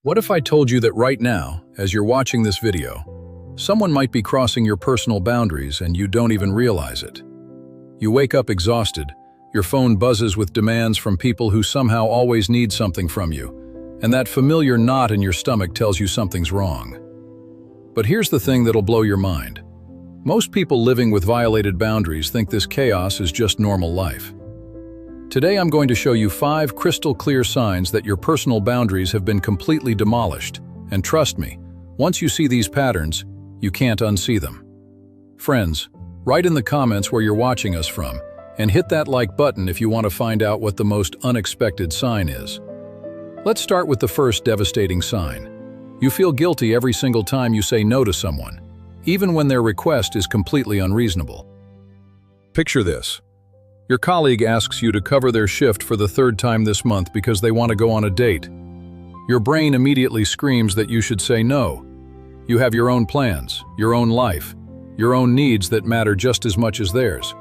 What if I told you that right now, as you're watching this video, someone might be crossing your personal boundaries and you don't even realize it? You wake up exhausted, your phone buzzes with demands from people who somehow always need something from you, and that familiar knot in your stomach tells you something's wrong. But here's the thing that'll blow your mind. Most people living with violated boundaries think this chaos is just normal life. Today I'm going to show you 5 crystal clear signs that your personal boundaries have been completely demolished, and trust me, once you see these patterns, you can't unsee them. Friends, write in the comments where you're watching us from, and hit that like button if you want to find out what the most unexpected sign is. Let's start with the first devastating sign. You feel guilty every single time you say no to someone, even when their request is completely unreasonable. Picture this. Your colleague asks you to cover their shift for the 3rd time this month because they want to go on a date. Your brain immediately screams that you should say no. You have your own plans, your own life, your own needs that matter just as much as theirs.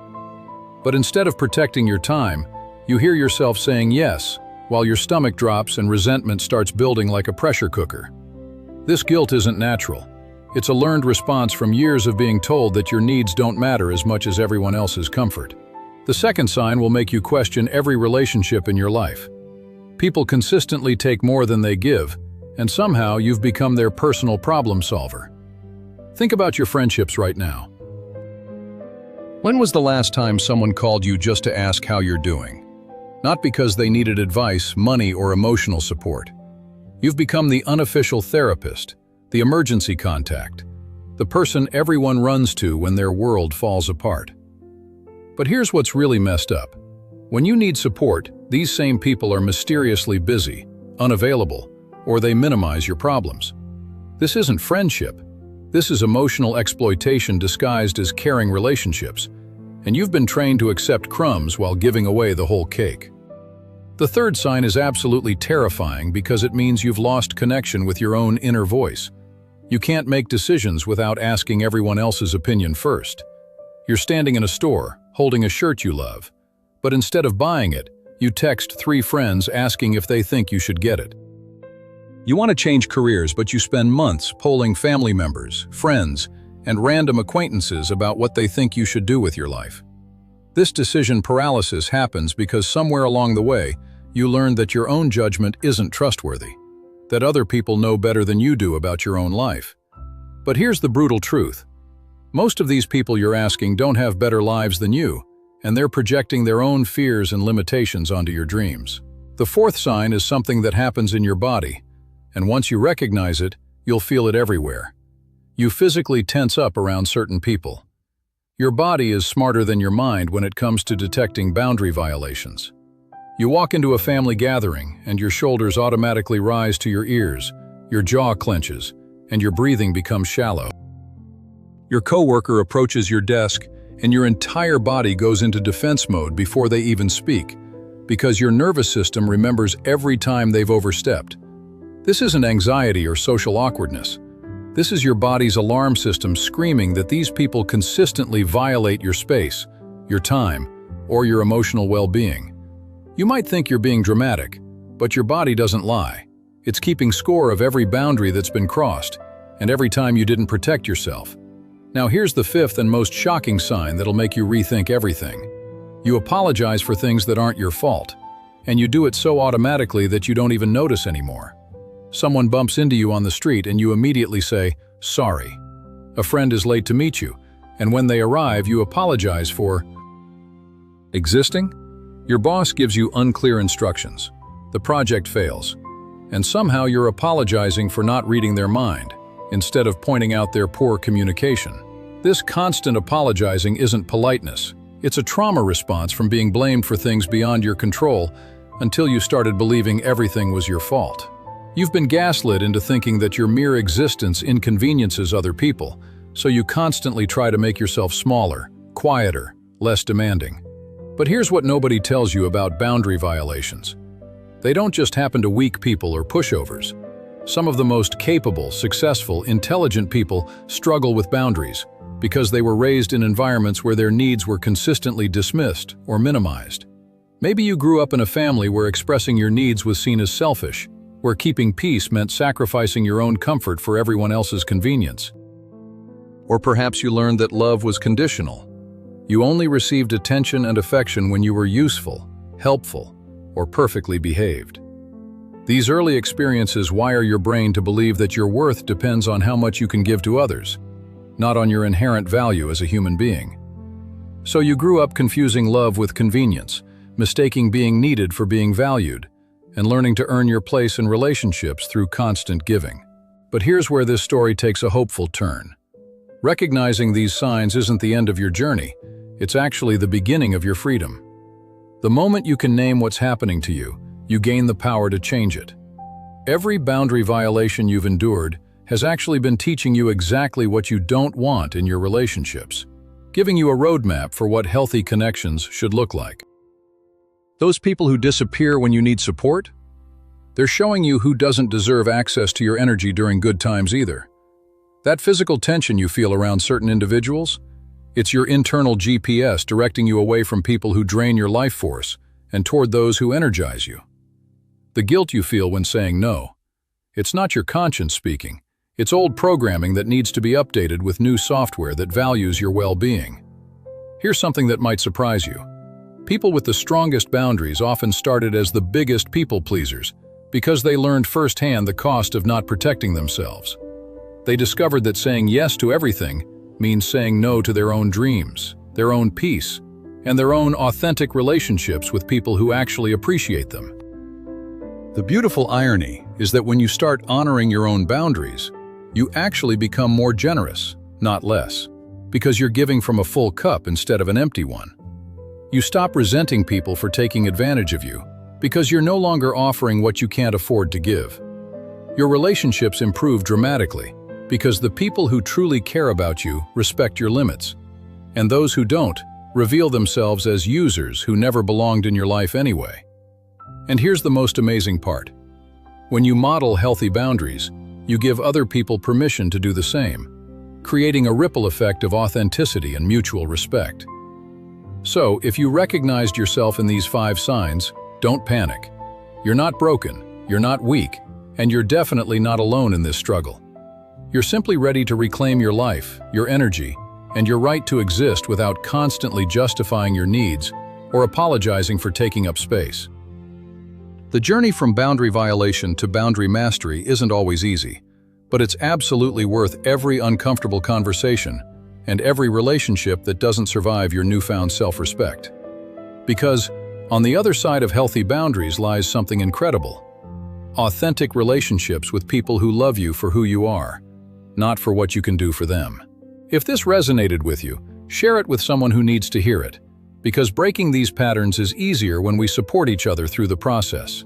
But instead of protecting your time, you hear yourself saying yes, while your stomach drops and resentment starts building like a pressure cooker. This guilt isn't natural. It's a learned response from years of being told that your needs don't matter as much as everyone else's comfort. The second sign will make you question every relationship in your life. People consistently take more than they give, and somehow you've become their personal problem solver. Think about your friendships right now. When was the last time someone called you just to ask how you're doing? Not because they needed advice, money, or emotional support. You've become the unofficial therapist, the emergency contact, the person everyone runs to when their world falls apart. But here's what's really messed up. When you need support, these same people are mysteriously busy, unavailable, or they minimize your problems. This isn't friendship. This is emotional exploitation disguised as caring relationships, and you've been trained to accept crumbs while giving away the whole cake. The third sign is absolutely terrifying because it means you've lost connection with your own inner voice. You can't make decisions without asking everyone else's opinion first. You're standing in a store, holding a shirt you love, but instead of buying it, you text 3 friends asking if they think you should get it. You want to change careers, but you spend months polling family members, friends, and random acquaintances about what they think you should do with your life. This decision paralysis happens because somewhere along the way, you learned that your own judgment isn't trustworthy, that other people know better than you do about your own life. But here's the brutal truth. Most of these people you're asking don't have better lives than you, and they're projecting their own fears and limitations onto your dreams. The fourth sign is something that happens in your body, and once you recognize it, you'll feel it everywhere. You physically tense up around certain people. Your body is smarter than your mind when it comes to detecting boundary violations. You walk into a family gathering, and your shoulders automatically rise to your ears, your jaw clenches, and your breathing becomes shallow. Your coworker approaches your desk, and your entire body goes into defense mode before they even speak, because your nervous system remembers every time they've overstepped. This isn't anxiety or social awkwardness. This is your body's alarm system screaming that these people consistently violate your space, your time, or your emotional well-being. You might think you're being dramatic, but your body doesn't lie. It's keeping score of every boundary that's been crossed, and every time you didn't protect yourself. Now here's the 5th and most shocking sign that'll make you rethink everything. You apologize for things that aren't your fault, and you do it so automatically that you don't even notice anymore. Someone bumps into you on the street and you immediately say, "Sorry." A friend is late to meet you, and when they arrive, you apologize for existing. Your boss gives you unclear instructions. The project fails, and somehow you're apologizing for not reading their mind, instead of pointing out their poor communication. This constant apologizing isn't politeness. It's a trauma response from being blamed for things beyond your control until you started believing everything was your fault. You've been gaslit into thinking that your mere existence inconveniences other people, so you constantly try to make yourself smaller, quieter, less demanding. But here's what nobody tells you about boundary violations. They don't just happen to weak people or pushovers. Some of the most capable, successful, intelligent people struggle with boundaries because they were raised in environments where their needs were consistently dismissed or minimized. Maybe you grew up in a family where expressing your needs was seen as selfish, where keeping peace meant sacrificing your own comfort for everyone else's convenience. Or perhaps you learned that love was conditional. You only received attention and affection when you were useful, helpful, or perfectly behaved. These early experiences wire your brain to believe that your worth depends on how much you can give to others, not on your inherent value as a human being. So you grew up confusing love with convenience, mistaking being needed for being valued, and learning to earn your place in relationships through constant giving. But here's where this story takes a hopeful turn. Recognizing these signs isn't the end of your journey, it's actually the beginning of your freedom. The moment you can name what's happening to you, you gain the power to change it. Every boundary violation you've endured has actually been teaching you exactly what you don't want in your relationships, giving you a roadmap for what healthy connections should look like. Those people who disappear when you need support? They're showing you who doesn't deserve access to your energy during good times either. That physical tension you feel around certain individuals? It's your internal GPS directing you away from people who drain your life force and toward those who energize you. The guilt you feel when saying no. It's not your conscience speaking. It's old programming that needs to be updated with new software that values your well-being. Here's something that might surprise you. People with the strongest boundaries often started as the biggest people pleasers because they learned firsthand the cost of not protecting themselves. They discovered that saying yes to everything means saying no to their own dreams, their own peace, and their own authentic relationships with people who actually appreciate them. The beautiful irony is that when you start honoring your own boundaries, you actually become more generous, not less, because you're giving from a full cup instead of an empty one. You stop resenting people for taking advantage of you because you're no longer offering what you can't afford to give. Your relationships improve dramatically because the people who truly care about you respect your limits, and those who don't reveal themselves as users who never belonged in your life anyway. And here's the most amazing part. When you model healthy boundaries, you give other people permission to do the same, creating a ripple effect of authenticity and mutual respect. So, if you recognized yourself in these 5 signs, don't panic. You're not broken, you're not weak, and you're definitely not alone in this struggle. You're simply ready to reclaim your life, your energy, and your right to exist without constantly justifying your needs or apologizing for taking up space. The journey from boundary violation to boundary mastery isn't always easy, but it's absolutely worth every uncomfortable conversation and every relationship that doesn't survive your newfound self-respect. Because on the other side of healthy boundaries lies something incredible. Authentic relationships with people who love you for who you are, not for what you can do for them. If this resonated with you, share it with someone who needs to hear it, because breaking these patterns is easier when we support each other through the process.